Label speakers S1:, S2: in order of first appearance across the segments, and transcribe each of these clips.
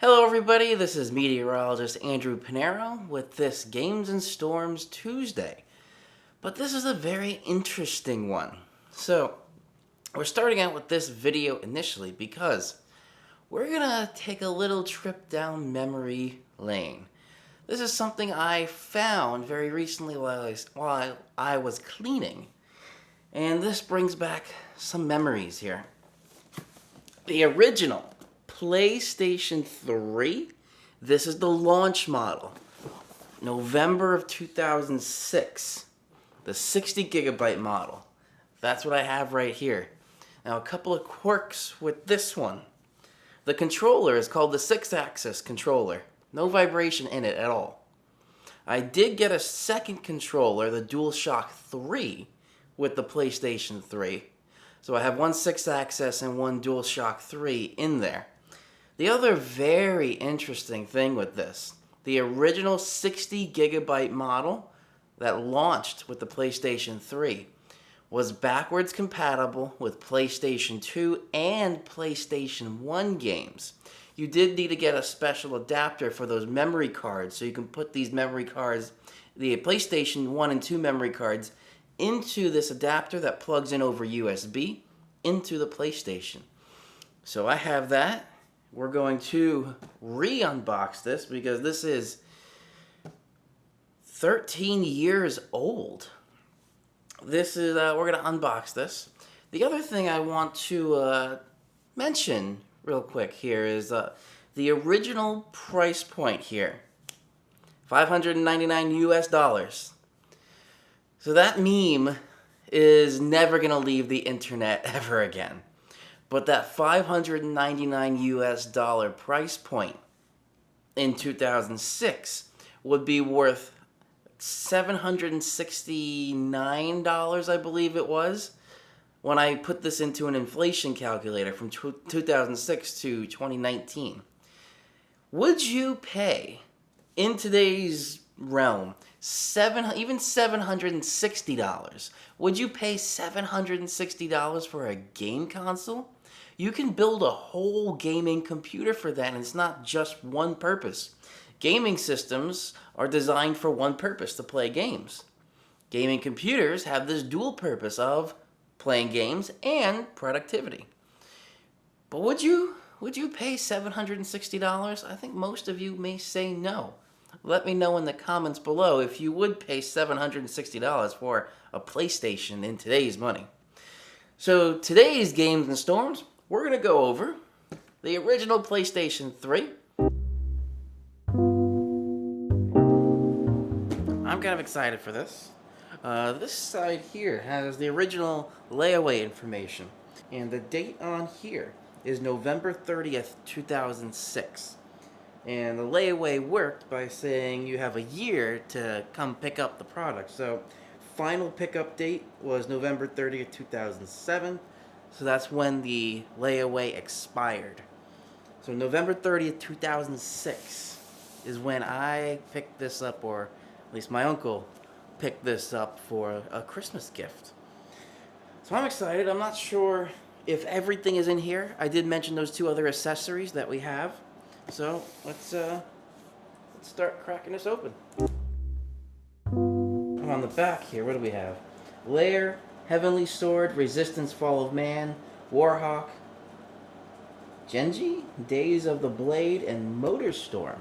S1: Hello everybody, this is meteorologist Andrew Pinero with this Games and Storms Tuesday. But this is a very interesting one. So, we're starting out with this video initially because we're gonna take a little trip down memory lane. This is something I found very recently while I was cleaning. And this brings back some memories here. The original PlayStation 3, this is the launch model, November of 2006, the 60 gigabyte model. That's what I have right here. Now a couple of quirks with this one. The controller is called the 6-axis controller. No vibration in it at all. I did get a second controller, the DualShock 3, with the PlayStation 3. So I have one 6-axis and one DualShock 3 in there. The other very interesting thing with this, the original 60 gigabyte model that launched with the PlayStation 3 was backwards compatible with PlayStation 2 and PlayStation 1 games. You did need to get a special adapter for those memory cards so you can put these memory cards, the PlayStation 1 and 2 memory cards, into this adapter that plugs in over USB into the PlayStation. So I have that. We're going to re-unbox this because this is 13 years old. This is we're going to unbox this. The other thing I want to mention real quick here is the original price point here, $599 US. So that meme is never going to leave the internet ever again. But that $599 US price point in 2006 would be worth $769, I believe it was, when I put this into an inflation calculator from 2006 to 2019. Would you pay, in today's realm, even $760? Would you pay $760 for a game console? You can build a whole gaming computer for that, and it's not just one purpose. Gaming systems are designed for one purpose, to play games. Gaming computers have this dual purpose of playing games and productivity. But would you pay $760? I think most of you may say no. Let me know in the comments below if you would pay $760 for a PlayStation in today's money. So today's Games and Storms, we're going to go over the original PlayStation 3. I'm kind of excited for this. This side here has the original layaway information. And the date on here is November 30th, 2006. And the layaway worked by saying you have a year to come pick up the product. So final pickup date was November 30th, 2007. So that's when the layaway expired. So November 30th, 2006 is when I picked this up, or at least my uncle picked this up for a Christmas gift. So I'm excited. I'm not sure if everything is in here. I did mention those two other accessories that we have. So let's start cracking this open. On the back here, what do we have? Lair, Heavenly Sword, Resistance, Fall of Man, Warhawk, Genji, Days of the Blade, and Motorstorm.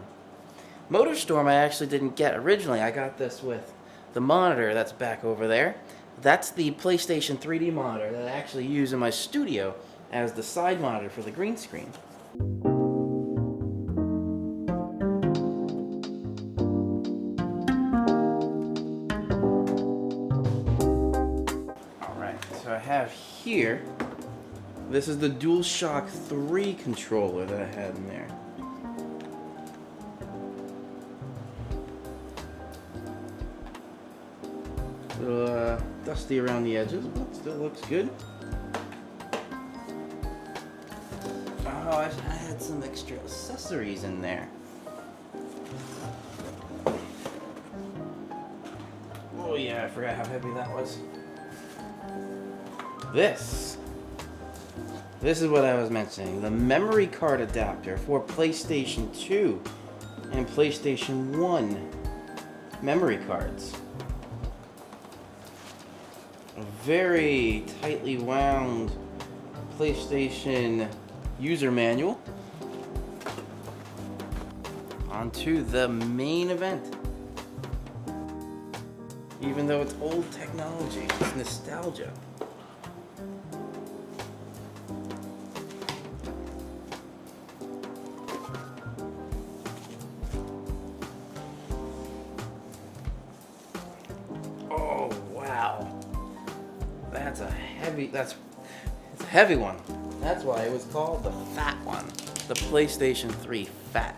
S1: Motorstorm I actually didn't get originally. I got this with the monitor that's back over there. That's the PlayStation 3D monitor that I actually use in my studio as the side monitor for the green screen. So I have here, this is the DualShock 3 controller that I had in there. A little dusty around the edges, but still looks good. Oh, I had some extra accessories in there. Oh yeah, I forgot how heavy that was. This This is what I was mentioning. The memory card adapter for PlayStation 2 and PlayStation 1 memory cards. A very tightly wound PlayStation user manual. Onto the main event. Even though it's old technology, it's nostalgia. Oh wow, that's a heavy. It's a heavy one. That's why it was called the fat one, the PlayStation 3 Fat.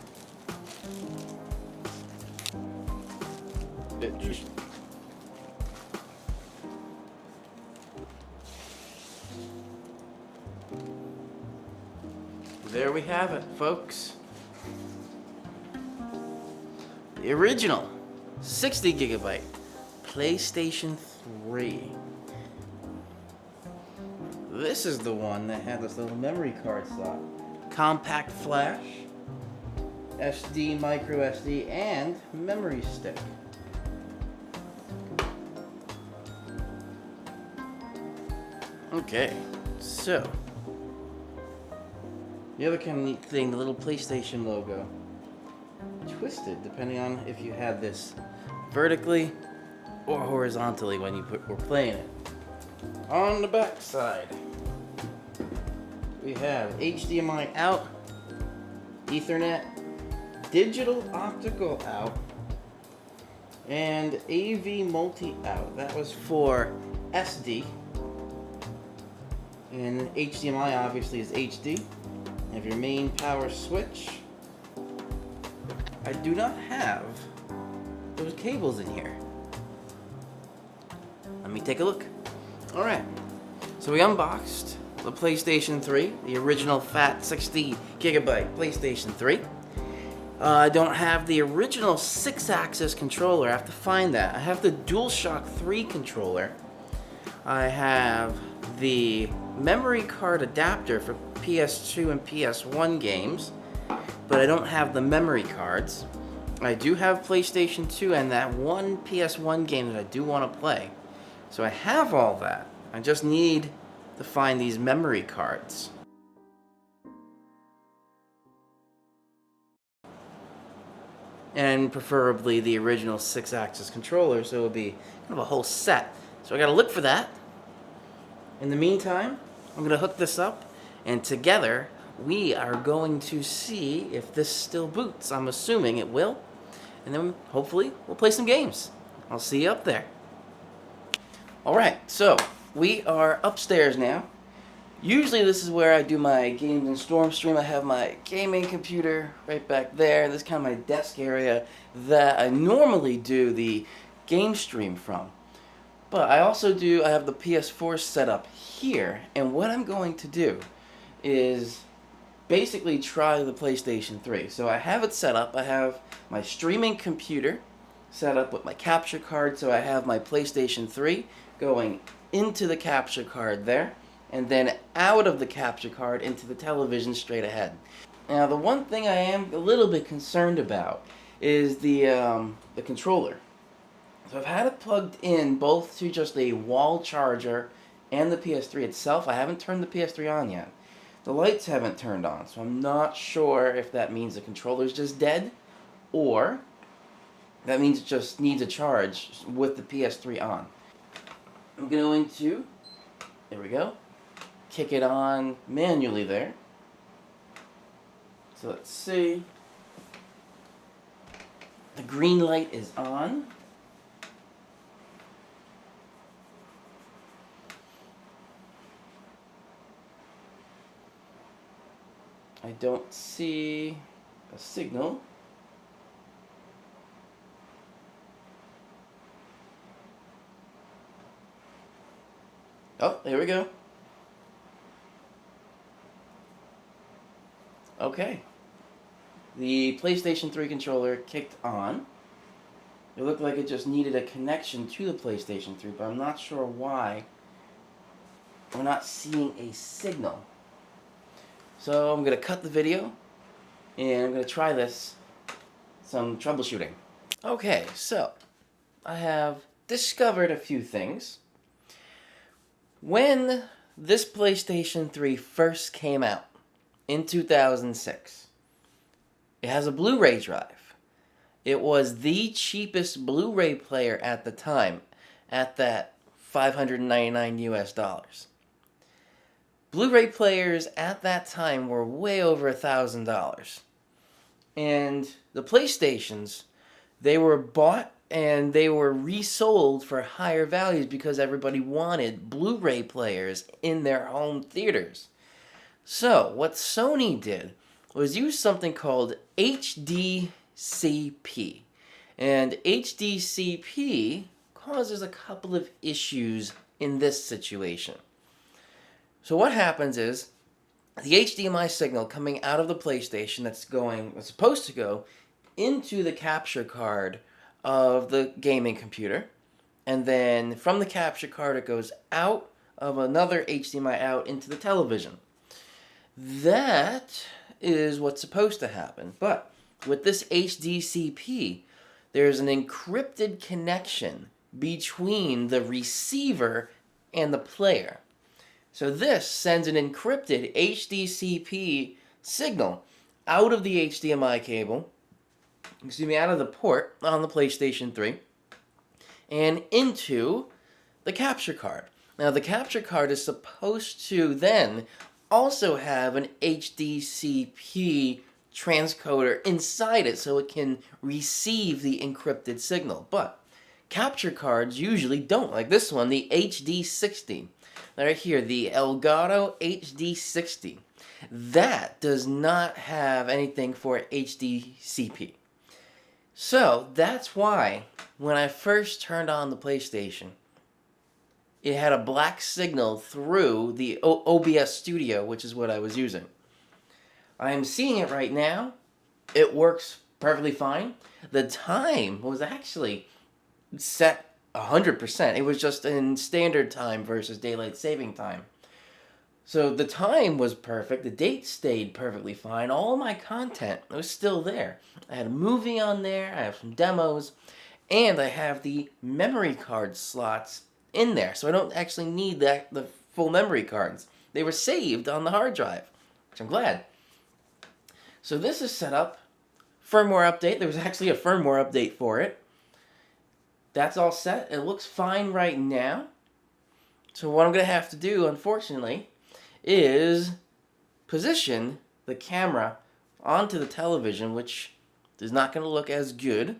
S1: There we have it, folks. The original 60 gigabyte PlayStation 3. This is the one that had this little memory card slot. Compact flash, SD, micro SD, and memory stick. Okay, so the other kind of neat thing, the little PlayStation logo, twisted depending on if you had this vertically or horizontally when you were playing it. On the back side, we have HDMI out, Ethernet, digital optical out, and AV multi out. That was for SD. And HDMI obviously is HD. You have your main power switch. I do not have those cables in here. Let me take a look. Alright, so we unboxed the PlayStation 3, the original fat 60 gigabyte PlayStation 3. I don't have the original 6-axis controller. I have to find that. I have the DualShock 3 controller. I have the memory card adapter for PS2 and PS1 games, but I don't have the memory cards. I do have PlayStation 2 and that one PS1 game that I do want to play. So I have all that. I just need to find these memory cards. And preferably the original 6-axis controller, so it'll be kind of a whole set. So I gotta look for that. In the meantime, I'm gonna hook this up, and together we are going to see if this still boots. I'm assuming it will, and then hopefully we'll play some games. I'll see you up there. Alright, so we are upstairs now. Usually this is where I do my Games and Storm stream. I have my gaming computer right back there. This is kind of my desk area that I normally do the game stream from. But I also I have the PS4 set up here, and what I'm going to do is basically try the PlayStation 3. So I have it set up. I have my streaming computer set up with my capture card, so I have my PlayStation 3 going into the capture card there, and then out of the capture card into the television straight ahead. Now the one thing I am a little bit concerned about is the controller. So I've had it plugged in both to just a wall charger and the PS3 itself. I haven't turned the PS3 on yet. The lights haven't turned on, so I'm not sure if that means the controller's just dead, or that means it just needs a charge with the PS3 on. I'm going to, there we go, kick it on manually there. So let's see. The green light is on. I don't see a signal. Oh, there we go. Okay. The PlayStation 3 controller kicked on. It looked like it just needed a connection to the PlayStation 3, but I'm not sure why we're not seeing a signal. So I'm going to cut the video, and I'm going to try some troubleshooting. Okay, so I have discovered a few things. When this PlayStation 3 first came out in 2006, it has a Blu-ray drive. It was the cheapest Blu-ray player at the time, at that $599 US. Blu-ray players at that time were way over $1,000. And the PlayStations, they were bought and they were resold for higher values because everybody wanted Blu-ray players in their home theaters. So, what Sony did was use something called HDCP. And HDCP causes a couple of issues in this situation. So what happens is the HDMI signal coming out of the PlayStation that's supposed to go into the capture card of the gaming computer, and then from the capture card it goes out of another HDMI out into the television. That is what's supposed to happen, but with this HDCP, there's an encrypted connection between the receiver and the player. So this sends an encrypted HDCP signal out of the HDMI cable, out of the port on the PlayStation 3, and into the capture card. Now the capture card is supposed to then also have an HDCP transcoder inside it so it can receive the encrypted signal. But capture cards usually don't, like this one, the HD60. Right here, the Elgato HD60. That does not have anything for HDCP. So that's why when I first turned on the PlayStation, it had a black signal through the OBS Studio, which is what I was using. I am seeing it right now. It works perfectly fine. The time was actually set 100%. It was just in standard time versus daylight saving time. So the time was perfect. The date stayed perfectly fine. All my content was still there. I had a movie on there. I have some demos. And I have the memory card slots in there. So I don't actually need the full memory cards. They were saved on the hard drive, which I'm glad. So this is set up. Firmware update. There was actually a firmware update for it. That's all set. It looks fine right now. So what I'm going to have to do, unfortunately, is position the camera onto the television, which is not going to look as good.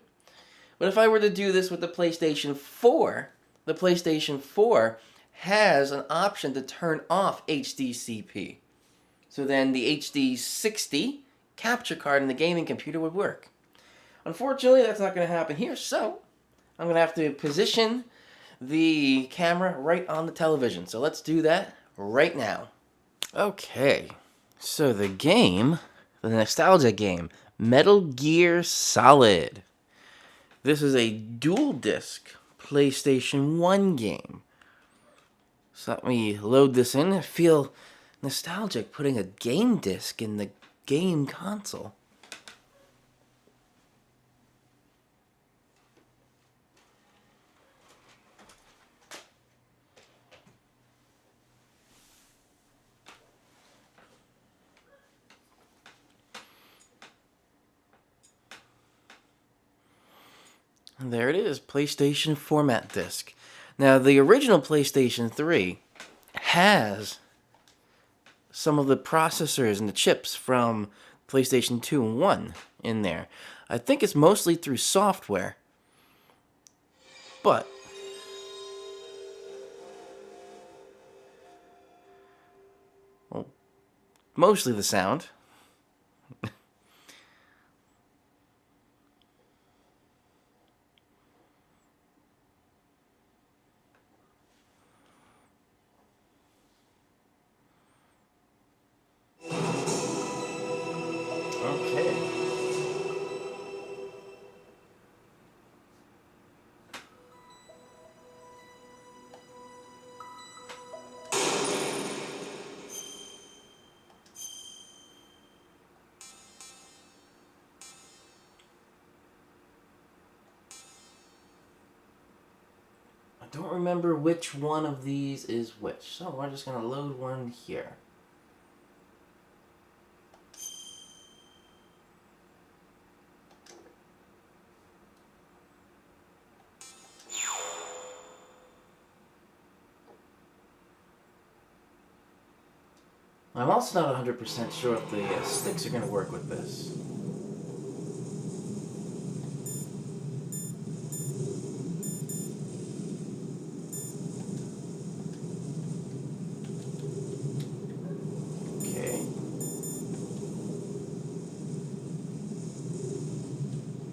S1: But if I were to do this with the PlayStation 4, the PlayStation 4 has an option to turn off HDCP. So then the HD60 capture card in the gaming computer would work. Unfortunately, that's not going to happen here, so I'm going to have to position the camera right on the television. So let's do that right now. Okay, so the nostalgia game, Metal Gear Solid. This is a dual disc PlayStation 1 game. So let me load this in. I feel nostalgic putting a game disc in the game console. And there it is, PlayStation format disc. Now, the original PlayStation 3 has some of the processors and the chips from PlayStation 2 and 1 in there. I think it's mostly through software, but well, mostly the sound. Okay. don't remember which one of these is which. So we're just going to load one here. I'm also not 100% sure if the sticks are going to work with this. Okay.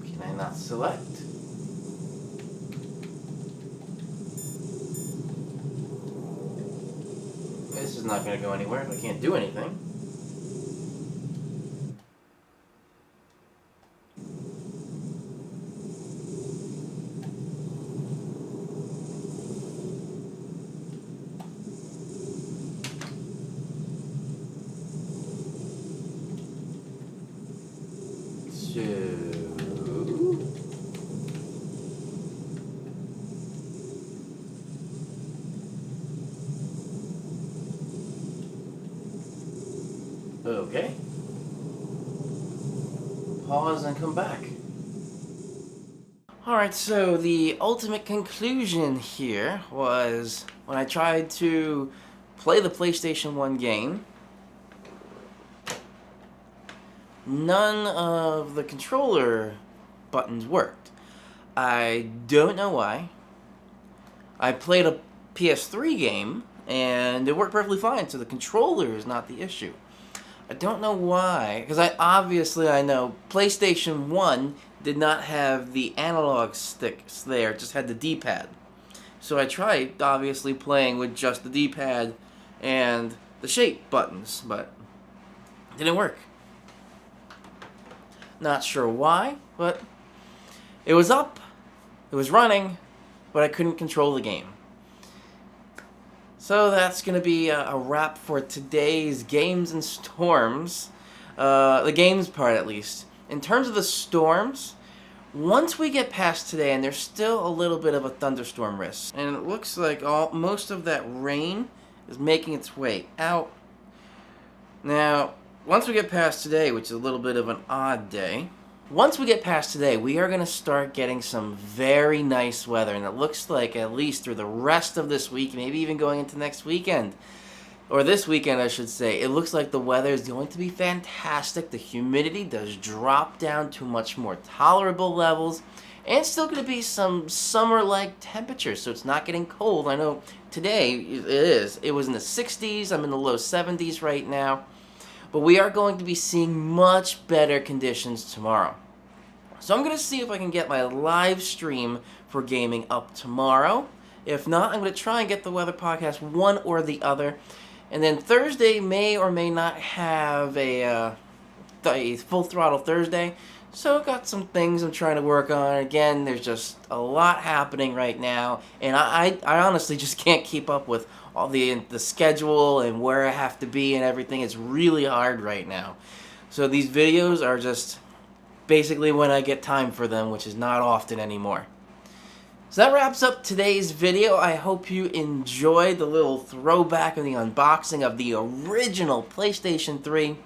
S1: Can I not select? This is not going to go anywhere if I can't do anything. Okay. Pause and come back. Alright, so the ultimate conclusion here was when I tried to play the PlayStation 1 game, none of the controller buttons worked. I don't know why. I played a PS3 game and it worked perfectly fine, so the controller is not the issue. I don't know why, because I know PlayStation 1 did not have the analog sticks there, it just had the D-pad. So I tried, obviously, playing with just the D-pad and the shape buttons, but it didn't work. Not sure why, but it was up, it was running, but I couldn't control the game. So that's going to be a wrap for today's Games and Storms. The games part, at least. In terms of the storms, once we get past today, and there's still a little bit of a thunderstorm risk, and it looks like most of that rain is making its way out. Now, once we get past today, which is a little bit of an odd day, once we get past today, we are going to start getting some very nice weather, and it looks like at least through the rest of this week, maybe even going into next weekend, or this weekend I should say, it looks like the weather is going to be fantastic. The humidity does drop down to much more tolerable levels, and it's still going to be some summer-like temperatures, so it's not getting cold. I know today it is. It was in the 60s, I'm in the low 70s right now. But we are going to be seeing much better conditions tomorrow. So I'm going to see if I can get my live stream for gaming up tomorrow. If not, I'm going to try and get the weather podcast one or the other. And then Thursday may or may not have a full throttle Thursday. So I've got some things I'm trying to work on. Again, there's just a lot happening right now. And I honestly just can't keep up with all the schedule and where I have to be and everything. It's really hard right now. So these videos are just basically when I get time for them, which is not often anymore. So that wraps up today's video. I hope you enjoyed the little throwback of the unboxing of the original PlayStation 3.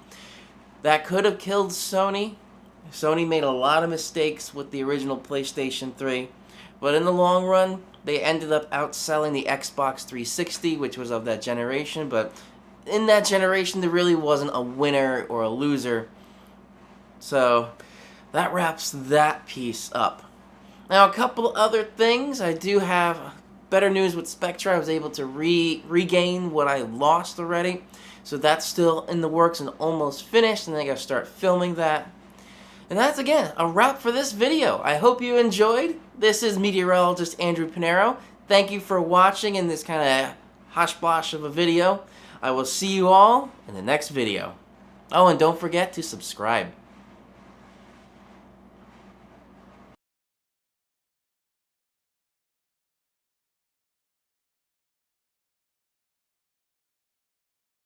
S1: That could have killed Sony. Sony made a lot of mistakes with the original PlayStation 3. But in the long run, they ended up outselling the Xbox 360, which was of that generation. But in that generation, there really wasn't a winner or a loser. So that wraps that piece up. Now, a couple other things. I do have better news with Spectre. I was able to regain what I lost already. So that's still in the works and almost finished. And then I got to start filming that. And that's, again, a wrap for this video. I hope you enjoyed. This is meteorologist Andrew Pinero. Thank you for watching in this kind of hosh-bosh of a video. I will see you all in the next video. Oh, and don't forget to subscribe.